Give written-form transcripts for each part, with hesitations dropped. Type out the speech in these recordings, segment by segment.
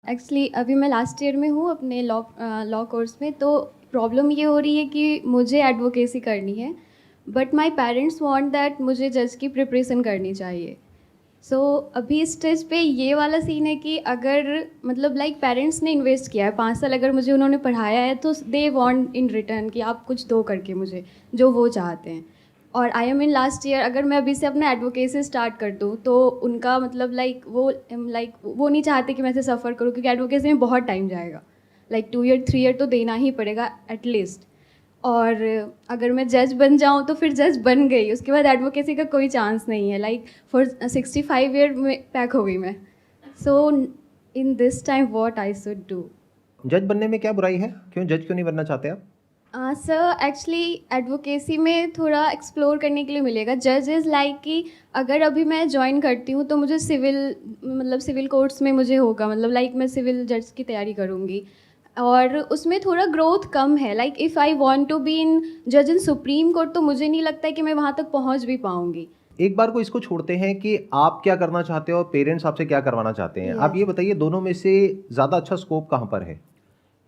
Actually अभी मैं last year में हूँ अपने लॉ कोर्स में, तो प्रॉब्लम ये हो रही है कि मुझे एडवोकेसी करनी है, but my parents want that मुझे जज की प्रिपरेशन करनी चाहिए। सो अभी इस स्टेज पे ये वाला सीन है कि अगर मतलब लाइक पेरेंट्स ने इन्वेस्ट किया है 5 साल, अगर मुझे उन्होंने पढ़ाया है तो दे वांट इन रिटर्न कि आप कुछ दो करके मुझे जो वो चाहते हैं। और I am in last year, अगर मैं अभी से अपना एडवोकेसी स्टार्ट कर दूँ तो उनका मतलब लाइक वो नहीं चाहते कि मैं ऐसे सफ़र करूँ, क्योंकि एडवोकेसी में बहुत टाइम जाएगा, लाइक 2 ईयर 3 ईयर तो देना ही पड़ेगा एटलीस्ट। और अगर मैं जज बन जाऊँ तो फिर जज बन गई, उसके बाद एडवोकेसी का कोई चांस नहीं है, लाइक फॉर 65 ईयर में पैक हो गई मैं। So in this time what I should do? जज बनने में क्या बुराई है? क्यों जज क्यों नहीं बनना चाहते आप? सर एक्चुअली एडवोकेसी में थोड़ा एक्सप्लोर करने के लिए मिलेगा। जज इज़ लाइक कि अगर अभी मैं ज्वाइन करती हूँ तो मुझे सिविल कोर्ट्स में मुझे होगा, मतलब लाइक मैं सिविल जज की तैयारी करूँगी, और उसमें थोड़ा ग्रोथ कम है। Like if I want to be in जज इन सुप्रीम कोर्ट तो मुझे नहीं लगता है कि मैं वहाँ तक पहुँच भी पाऊँगी। एक बार को इसको छोड़ते हैं कि आप क्या करना चाहते हो और पेरेंट्स आपसे क्या करवाना चाहते हैं। आप Yes. ये बताइए, दोनों में से ज़्यादा अच्छा स्कोप कहाँ पर है?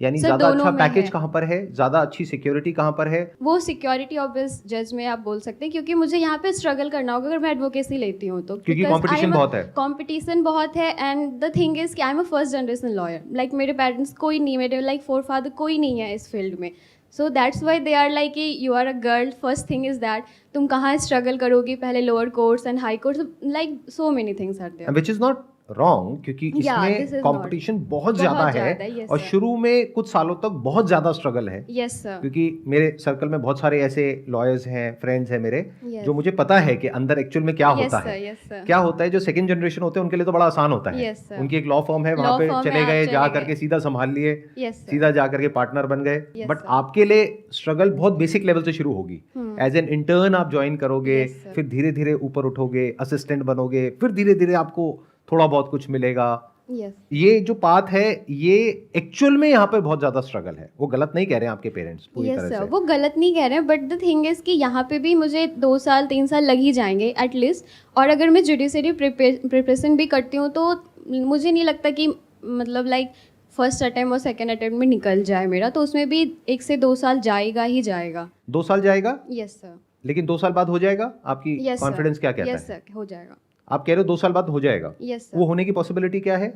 यानी सर, ज़्यादा अच्छा दोनों में पैकेज है। कहाँ पर है? ज़्यादा अच्छी सिक्योरिटी कहाँ पर है? वो सिक्योरिटी ऑब्वियस जज में आप बोल सकते हैं, क्योंकि मुझे यहाँ पे स्ट्रगल करना होगा अगर मैं एडवोकेसी लेती हूँ तो, क्योंकि कंपटीशन बहुत है। कंपटीशन बहुत है। एंड द थिंग इज कि I am a first generation lawyer, like मेरे पेरेंट्स कोई नहीं, मेरे लाइक फोर फादर कोई नहीं है इस फील्ड में। So that's why they are like कि you are a girl, first thing is that तुम कहाँ स्ट्रगल करोगी, पहले lower courts and high courts, like so many things are there. Which is not wrong, क्योंकि Yeah, इसमें this is competition बहुत ज़्यादा है yes और sir. शुरू में कुछ सालों तक बहुत ज़्यादा स्ट्रगल है। Yes sir. क्योंकि मेरे सर्कल में बहुत सारे ऐसे लॉयर्स हैं, फ्रेंड्स हैं मेरे, Yes. जो मुझे पता है कि अंदर एक्चुअल में क्या Yes होता sir, है। yes sir. क्या होता है, जो सेकंड जनरेशन होते हैं उनके लिए तो बड़ा आसान होता है। Yes sir. उनकी एक लॉ फर्म है, वहां Law पे firm चले में आप गए, चले जा गए। करके सीधा संभाल लिए, Yes sir. सीधा जा करके पार्टनर बन गए। Yes but sir. आपके लिए स्ट्रगल बहुत बेसिक लेवल से शुरू होगी। एज एन इंटर्न आप ज्वाइन करोगे, Yes sir. फिर धीरे धीरे ऊपर उठोगे, असिस्टेंट बनोगे, फिर धीरे धीरे आपको थोड़ा बहुत कुछ मिलेगा। Yes. ये जो पाथ है, ये एक्चुअल में यहाँ पे बहुत ज्यादा स्ट्रगल है। वो गलत नहीं कह रहे हैं आपके पेरेंट्स पूरी यस तरह सर, से। वो गलत नहीं कह रहे हैं, बट द थिंग इज़ कि यहाँ पे भी मुझे 2 साल 3 साल लग ही जाएंगे एटलीस्ट। और अगर मैं जुडिशरी प्रिपरेशन भी करती हूँ तो मुझे नहीं लगता कि मतलब लाइक फर्स्ट अटैम्प्ट और सेकेंड अटैम्प्ट में निकल जाए मेरा, तो उसमें भी 1 से 2 साल जाएगा ही जाएगा। 2 साल जाएगा, यस सर। लेकिन 2 साल बाद हो जाएगा? आपकी यस सर। कॉन्फिडेंस क्या कहता है? यस सर, हो जाएगा। आप कह रहे हो 2 साल बाद हो जाएगा? Yes sir. वो होने की पॉसिबिलिटी क्या है?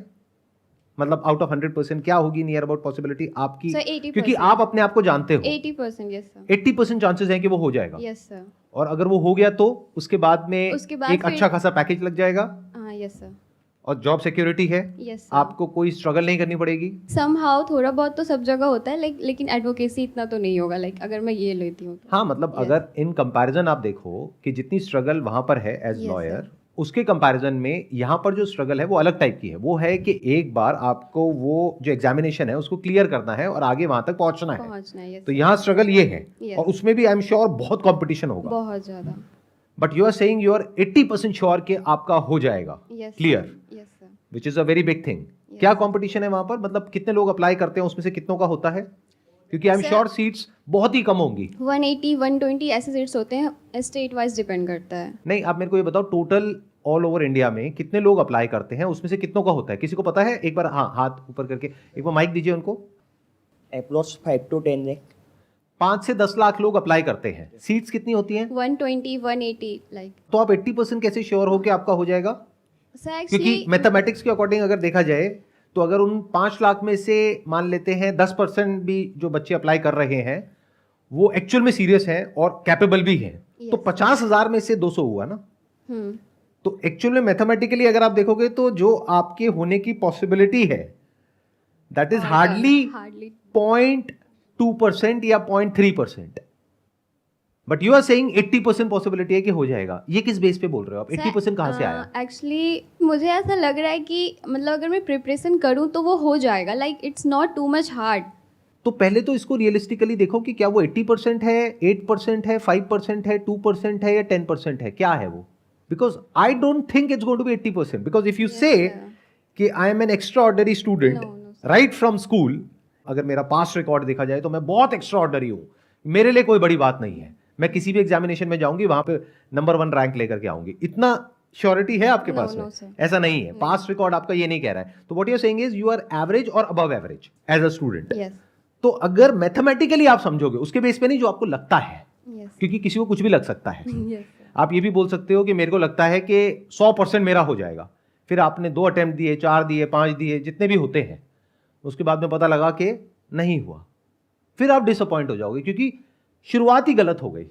मतलब आउट ऑफ 100% क्या होगी नियर अबाउट पॉसिबिलिटी आपकी? सर 80%। क्योंकि आप अपने आप को जानते हो 80%। Yes sir. 80% चांसेस हैं कि वो हो जाएगा। Yes sir. और अगर वो हो गया तो उसके बाद में उसके बाद एक फिर- अच्छा खासा पैकेज लग जाएगा हाँ यस सर। और जॉब सिक्योरिटी है। Yes sir. आपको कोई स्ट्रगल नहीं करनी पड़ेगी। समहाउ थोड़ा बहुत तो सब जगह होता है, लेकिन एडवोकेसी इतना तो नहीं होगा, लाइक अगर मैं ये लेती हूँ तो। हाँ, मतलब Yes. अगर इन कंपैरिजन आप देखो कि जितनी स्ट्रगल वहां पर है एज Yes, लॉयर, sir. उसके कंपैरिजन में यहाँ पर जो स्ट्रगल है वो अलग टाइप की है। वो है कि एक बार आपको वो जो एग्जामिनेशन है उसको क्लियर करना है और आगे वहां तक पहुंचना है। yes, तो sir. यहाँ स्ट्रगल ये है। Yes. और उसमें भी आई एम श्योर बहुत कंपटीशन होगा। बहुत ज़्यादा। But you are saying you are 80% sure कि आपका हो जाएगा Yes, clear, sir. Yes, sir. Which is a very big thing. Yes. क्या कंपटीशन है वहां पर? मतलब कितने लोग अप्लाई करते हैं, उसमें से कितनों का होता है? क्योंकि I am Sir, sure seats बहुत ही कम होंगी। 180 120 ऐसे सीट्स होते हैं, स्टेट वाइज डिपेंड करता है। नहीं, आप मेरे को ये बताओ, टोटल ऑल ओवर इंडिया में कितने लोग अप्लाई करते हैं, उसमें से कितनों का होता है? किसी को पता है? एक बार हाँ, हाथ ऊपर करके एक बार माइक दीजिए उनको। Approx 5 to 10 lakh. 5 से 10 लाख लोग अप्लाई करते हैं। सीट्स कितनी होती हैं? 120 180 लाइक। तो आप 80% कैसे श्योर हो कि आपका हो जाएगा? सर क्योंकि एक्चुअली मैथमेटिक्स के अकॉर्डिंग अगर देखा जाए तो अगर उन 5 लाख में से मान लेते हैं 10% भी जो बच्चे अप्लाई कर रहे हैं वो एक्चुअल में सीरियस हैं और कैपेबल भी हैं, तो Yes. 50,000 में से 200 हुआ ना। तो एक्चुअल में मैथमेटिकली अगर आप देखोगे तो जो आपके होने की पॉसिबिलिटी है दैट इज हार्डली 0.2% या 0.3%। But you are saying 80% possibility है कि हो जाएगा। ये किस बेस पे बोल रहे हो आप? 80% कहां से आया? एक्चुअली मुझे ऐसा लग रहा है कि मतलब अगर मैं प्रिपरेशन करूँ तो वो हो जाएगा, like it's not too much hard. तो पहले तो इसको रियलिस्टिकली देखो कि क्या वो 80% है, 8% है, 5% है, 2% है या 10% है, क्या है वो? Because I don't think it's going to be 80%। Because if you Yes, say sir. कि I am an extraordinary student No, sir. Right from school, अगर मेरा पास्ट रिकॉर्ड देखा जाए तो मैं बहुत एक्स्ट्रा ऑर्डिनरी हूं, मेरे लिए कोई बड़ी बात नहीं है, मैं किसी भी एग्जामिनेशन में जाऊंगी वहां पे नंबर 1 रैंक लेकर के आऊंगी, इतना श्योरिटी है आपके No, पास no, में? sir. ऐसा नहीं है, पास्ट रिकॉर्ड आपका ये नहीं कह रहा है। तो what you are saying is you are average और above average as a student. Yes तो अगर मैथमेटिकली आप समझोगे उसके बेस पे नहीं, जो आपको लगता है, यस क्योंकि किसी को कुछ भी लग सकता है। यस आप ये भी बोल सकते हो कि मेरे को लगता है कि 100% मेरा हो जाएगा, फिर आपने 2 अटेम्प्ट दिए, 4 दिए, 5 दिए, जितने भी होते हैं, उसके बाद में पता लगा कि नहीं हुआ, फिर आप डिसअपॉइंट हो जाओगे, क्योंकि शुरुआत ही गलत हो गई,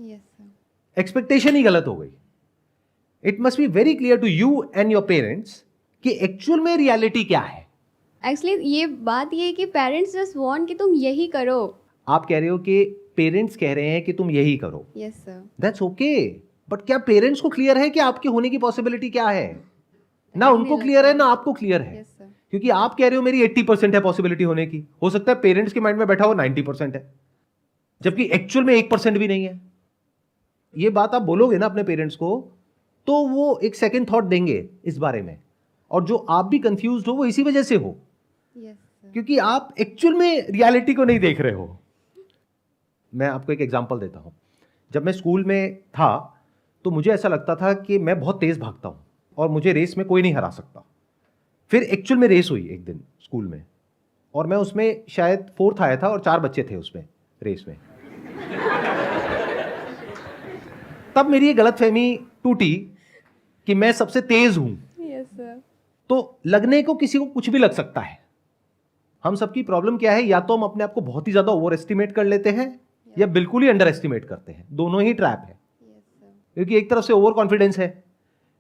यस सर एक्सपेक्टेशन ही गलत हो गई। It must be very clear to you and your parents कि एक्चुअल में रियलिटी क्या है। एक्चुअली ये बात ये है कि पेरेंट्स जस्ट वांट कि तुम यही करो। आप कह रहे हो कि पेरेंट्स कह रहे हैं कि तुम यही करो, yes sir that's okay, but क्या पेरेंट्स को क्लियर है कि आपके होने की पॉसिबिलिटी क्या है? ना उनको क्लियर है ना आपको क्लियर है। यस सर क्योंकि आप कह रहे हो मेरी 80% है पॉसिबिलिटी होने की, हो सकता है पेरेंट्स के माइंड में बैठा हो 90% है, जबकि एक्चुअल में 1% भी नहीं है। ये बात आप बोलोगे ना अपने पेरेंट्स को, तो वो एक सेकंड थॉट देंगे इस बारे में, और जो आप भी कंफ्यूज हो वो इसी वजह से हो, यस सर क्योंकि आप एक्चुअल में रियलिटी को नहीं देख रहे हो। मैं आपको एक एग्जांपल देता हूं। जब मैं स्कूल में था तो मुझे ऐसा लगता था कि मैं बहुत तेज भागता हूं और मुझे रेस में कोई नहीं हरा सकता। फिर एक्चुअल में रेस हुई एक दिन स्कूल में, और मैं उसमें शायद 4th आया था और 4 बच्चे थे उसमें रेस में। तब मेरी ये गलतफहमी टूटी कि मैं सबसे तेज हूं। यस सर तो लगने को किसी को कुछ भी लग सकता है। हम सबकी प्रॉब्लम क्या है, या तो हम अपने आप को बहुत ही ज्यादा ओवर एस्टिमेट कर लेते हैं या बिल्कुल ही अंडर एस्टिमेट करते हैं। दोनों ही ट्रैप है, यस सर क्योंकि एक तरफ से ओवर कॉन्फिडेंस है,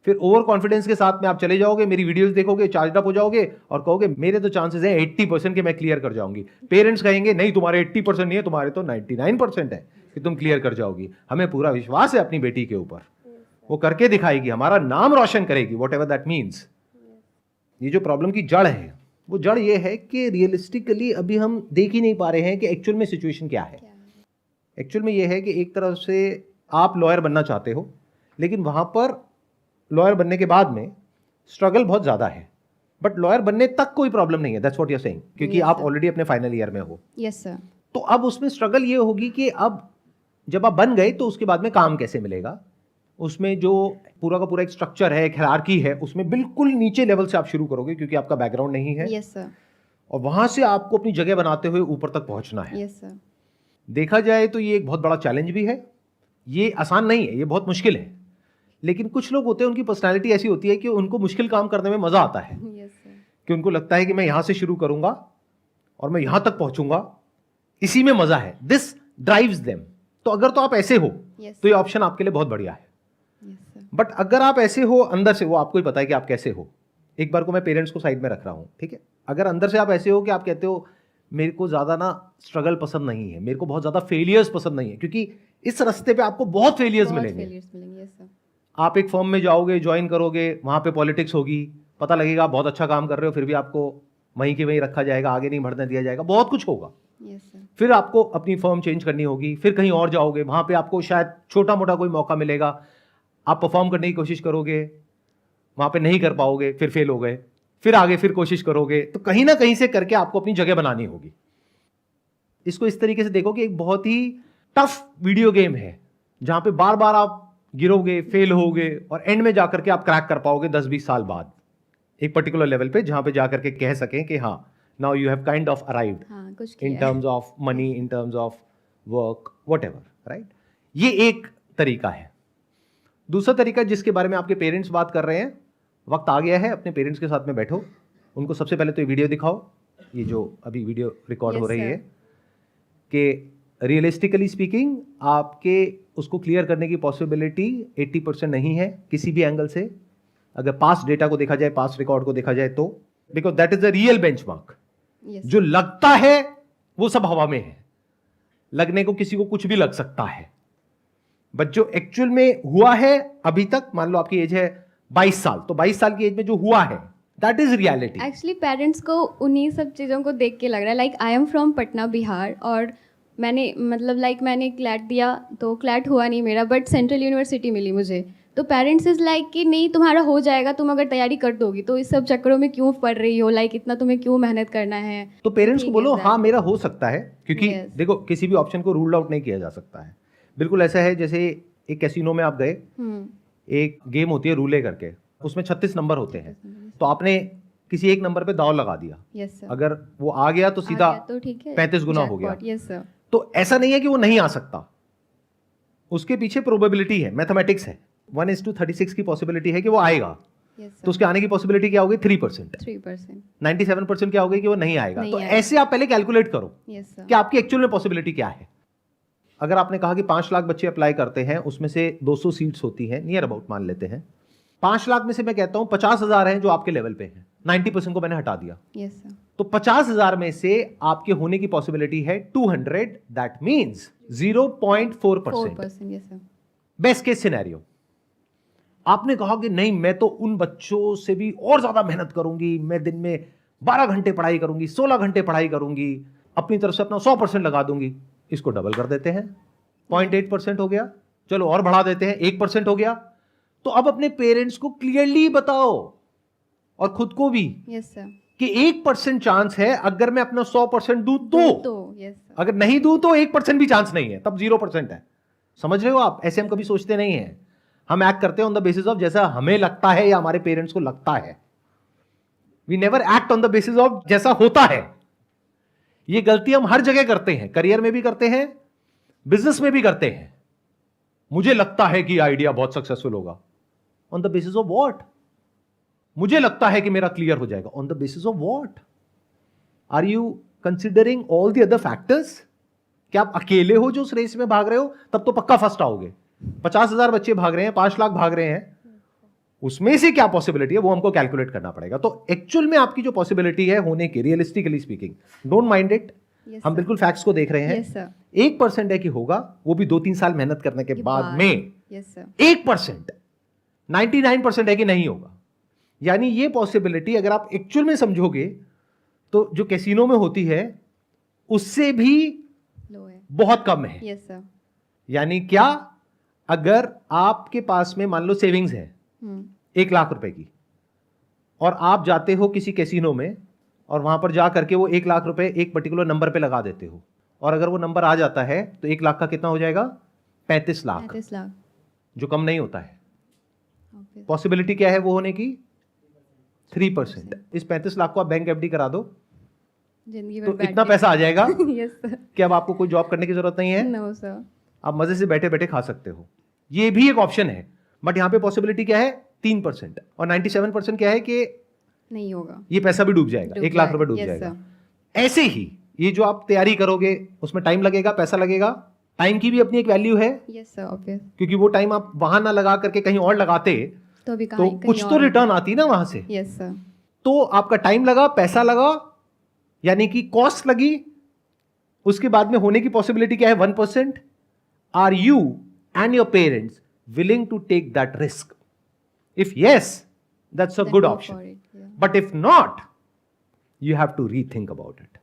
फिर ओवर कॉन्फिडेंस के साथ में आप चले जाओगे, मेरी वीडियोस देखोगे, चार्ज अप हो जाओगे और कहोगे मेरे तो चांसेस हैं 80% के मैं क्लियर कर जाऊंगी। पेरेंट्स कहेंगे नहीं तुम्हारे 80% नहीं है, तुम्हारे तो 99% है कि तुम क्लियर कर जाओगी। हमें पूरा विश्वास है अपनी बेटी के ऊपर, वो करके दिखाएगी, हमारा नाम रोशन करेगी, वॉट एवर दैट मीन्स। ये जो प्रॉब्लम की जड़ है, वो जड़ ये है कि रियलिस्टिकली अभी हम देख ही नहीं पा रहे हैं कि एक्चुअल में सिचुएशन क्या है। एक्चुअल में ये है कि एक तरफ से आप लॉयर बनना चाहते हो, लेकिन वहां पर लॉयर बनने के बाद में स्ट्रगल बहुत ज़्यादा है, बट लॉयर बनने तक कोई प्रॉब्लम नहीं है, that's what you are saying, क्योंकि Yes, आप sir. ऑलरेडी अपने फाइनल ईयर में हो। यस सर तो अब उसमें स्ट्रगल ये होगी कि अब जब आप बन गए तो उसके बाद में काम कैसे मिलेगा। उसमें जो पूरा का पूरा एक स्ट्रक्चर है, एक हायरार्की है, उसमें बिल्कुल नीचे लेवल से आप शुरू करोगे, क्योंकि आपका बैकग्राउंड नहीं है, यस सर और वहां से आपको अपनी जगह बनाते हुए ऊपर तक पहुंचना है। यस सर देखा जाए तो ये एक बहुत बड़ा चैलेंज भी है, ये आसान नहीं है, ये बहुत मुश्किल है। लेकिन कुछ लोग होते हैं, उनकी पर्सनैलिटी ऐसी होती है कि उनको मुश्किल काम करने में मजा आता है, यस सर कि उनको लगता है कि मैं यहां से शुरू करूंगा और मैं यहां तक पहुंचूंगा, इसी में मजा है, दिस ड्राइव्स देम। तो अगर तो आप ऐसे हो यस तो ये ऑप्शन आपके लिए बहुत बढ़िया है। यस सर बट अगर आप ऐसे हो अंदर से, वो आपको ही पता है कि आप कैसे हो। एक बार को मैं पेरेंट्स को साइड में रख रहा हूं, ठीक है। अगर अंदर से आप ऐसे हो कि आप कहते हो मेरे को ज़्यादा ना स्ट्रगल पसंद नहीं है, मेरे को बहुत ज़्यादा फेलियर्स पसंद नहीं है, क्योंकि इस रास्ते पे आपको बहुत फेलियर्स मिलेंगे। यस सर आप एक फर्म में जाओगे, ज्वाइन करोगे, वहाँ पे पॉलिटिक्स होगी, पता लगेगा आप बहुत अच्छा काम कर रहे हो, फिर भी आपको वहीं के वहीं रखा जाएगा, आगे नहीं बढ़ने दिया जाएगा, बहुत कुछ होगा। यस सर फिर आपको अपनी फर्म चेंज करनी होगी, फिर कहीं और जाओगे, वहाँ पे आपको शायद छोटा मोटा कोई मौका मिलेगा, आप परफॉर्म करने की कोशिश करोगे, वहाँ पे नहीं कर पाओगे, फिर फेल हो गए, फिर आगे फिर कोशिश करोगे, तो कहीं ना कहीं से करके आपको अपनी जगह बनानी होगी। इसको इस तरीके से देखो कि एक बहुत ही टफ वीडियो गेम है, जहाँ पे बार बार आप गिरोगे, फेल होगे, और एंड में जाकर के आप क्रैक कर पाओगे 10-20 साल बाद एक पर्टिकुलर लेवल पे, जहाँ पे जाकर के कह सकें कि हाँ now you have kind of arrived हाँ कुछ इन किया है। Terms of money, in terms of work, whatever, right. ये एक तरीका है। दूसरा तरीका जिसके बारे में आपके पेरेंट्स बात कर रहे हैं, वक्त आ गया है, अपने पेरेंट्स के साथ में बैठो, उनको सबसे पहले तो ये वीडियो दिखाओ, ये जो अभी वीडियो रिकॉर्ड हो Yes, रही sir. है, कि रियलिस्टिकली स्पीकिंग आपके उसको क्लियर करने की पॉसिबिलिटी 80% नहीं है किसी भी एंगल से। अगर पास्ट डेटा को देखा जाए, पास्ट रिकॉर्ड को देखा जाए तो, because that is the real benchmark. Yes जो लगता है वो सब हवा में है, लगने को किसी को कुछ भी लग सकता है, बट जो एक्चुअल में हुआ है अभी तक, मान लो आपकी एज है 22 साल, तो 22 साल की एज में जो हुआ है that is reality. Actually parents को उन्हीं सब चीज़ों को देख के लग रहा है, like I am from Patna Bihar, और मैंने मतलब लाइक मैंने क्लैट दिया तो क्लैट हुआ नहीं मेरा, बट सेंट्रल यूनिवर्सिटी मिली मुझे। तो पेरेंट्स इज़ लाइक कि नहीं तुम्हारा हो जाएगा, तुम अगर तैयारी कर दोगी, तो इस सब चक्करों में क्यों पढ़ रही हो, लाइक इतना तुम्हें क्यों मेहनत करना है। तो पेरेंट्स को ठीक बोलो है, हाँ मेरा हो सकता है, क्योंकि Yes. देखो किसी भी ऑप्शन को रूल आउट नहीं किया जा सकता है। बिल्कुल ऐसा है जैसे एक कैसीनो में आप गए, एक गेम होती है रूले करके, उसमें 36 नंबर होते हैं, तो आपने किसी एक नंबर पे दाव लगा दिया, यस सर, अगर वो आ गया तो सीधा तो ठीक है, 35 गुना हो गया। यस सर, तो ऐसा नहीं है कि वो नहीं आ सकता, उसके पीछे प्रोबेबिलिटी है, मैथमेटिक्स है। 1:36 की पॉसिबिलिटी है कि वो आएगा, यस तो उसके आने की पॉसिबिलिटी क्या होगी? 3%। 3%, 97% क्या होगी कि वो नहीं आएगा। नहीं तो आएगा। ऐसे आप पहले कैलकुलेट करो यस सर, कि आपकी एक्चुअल में पॉसिबिलिटी क्या है। अगर आपने कहा कि 5 लाख बच्चे अप्लाई करते हैं, उसमें से 200 सीट्स होती हैं, नियर अबाउट मान लेते हैं, 5 लाख में से मैं कहता हूं 50,000 हैं जो आपके लेवल पे हैं, 90% को मैंने हटा दिया, यस सर, तो 50,000 में से आपके होने की पॉसिबिलिटी है 200, that means 0.4%। 4%, yes sir, best case scenario. आपने कहा कि नहीं, मैं तो उन बच्चों से भी और ज्यादा मेहनत करूंगी, मैं दिन में 12 घंटे पढ़ाई करूंगी, 16 घंटे पढ़ाई करूंगी, अपनी तरफ से अपना 100% लगा दूंगी। इसको डबल कर देते हैं, 0.8% हो गया, चलो और बढ़ा देते हैं, 1% हो गया। तो अब अपने पेरेंट्स को क्लियरली बताओ और खुद को भी यस सर, कि 1% चांस है, अगर मैं अपना 100% दूं तो, यस सर, अगर नहीं दूं तो 1% भी चांस नहीं है, तब 0% है। समझ रहे हो आप? ऐसे हम कभी सोचते नहीं है, हम एक्ट करते हैं ऑन द बेसिस ऑफ जैसा हमें लगता है या हमारे पेरेंट्स को लगता है। We never act on the basis of जैसा होता है। ये गलती हम हर जगह करते हैं, करियर में भी करते हैं, बिजनेस में भी करते हैं। मुझे लगता है कि आइडिया बहुत सक्सेसफुल होगा, on the basis of what? मुझे लगता है कि मेरा क्लियर हो जाएगा, on the basis of what? Are you considering all the other factors? क्या आप अकेले हो जो उस रेस में भाग रहे हो? तब तो पक्का फर्स्ट आओगे। 50,000 बच्चे भाग रहे हैं, 5 लाख भाग रहे हैं, उसमें से क्या पॉसिबिलिटी है वो हमको कैलकुलेट करना पड़ेगा। तो एक्चुअल में आपकी जो पॉसिबिलिटी है होने की, realistically speaking, don't mind it, Yes, हम sir. बिल्कुल फैक्ट्स को देख रहे हैं। Yes, sir. 1% है कि होगा, वो भी 2-3 साल मेहनत करने के बाद में। यस सर, 1%, 99% है कि नहीं होगा। यानी ये पॉसिबिलिटी अगर आप एक्चुअल में समझोगे तो जो कैसीनो में होती है उससे भी लो है, बहुत कम है। यस सर, यानी क्या? अगर आपके पास में मान लो सेविंग्स है 1 लाख रुपए की, और आप जाते हो किसी कैसीनो में और वहां पर जा करके वो 1 लाख रुपए एक पर्टिकुलर नंबर पे लगा देते हो, और अगर वो नंबर आ जाता है तो 1 लाख का कितना हो जाएगा? 35 लाख, 35 लाख, जो कम नहीं होता है। Okay. पॉसिबिलिटी क्या है वो होने की? 3%। इस 35 लाख को आप बैंक एफडी करा दो जिंदगी तो भर बैठ इतना के- पैसा आ जाएगा यस सर, कि अब आपको कोई जॉब करने की जरूरत नहीं है, नो सर, आप मजे से बैठे बैठे खा सकते हो। ये भी एक ऑप्शन है, बट यहां पे पॉसिबिलिटी क्या है? 3%। और 97% क्या है कि नहीं होगा, ये पैसा भी डूब जाएगा, डूब 1 लाख रुपए डूब yes, जाएगा। sir. ऐसे ही ये जो आप तैयारी करोगे उसमें टाइम लगेगा, पैसा लगेगा, टाइम की भी अपनी एक वैल्यू है, यस सर, ऑब्वियस, क्योंकि वो टाइम आप वहां ना लगा करके कहीं और लगाते तो अभी तो कहीं कुछ तो रिटर्न आती ना वहां से। यस सर, तो आपका टाइम लगा, पैसा लगा, यानी कि कॉस्ट लगी, उसके बाद में होने की पॉसिबिलिटी क्या है? 1%। Are you and your parents willing to take that risk? If yes, that's a Then good go option, for it, yeah. But if not, you have to rethink about it.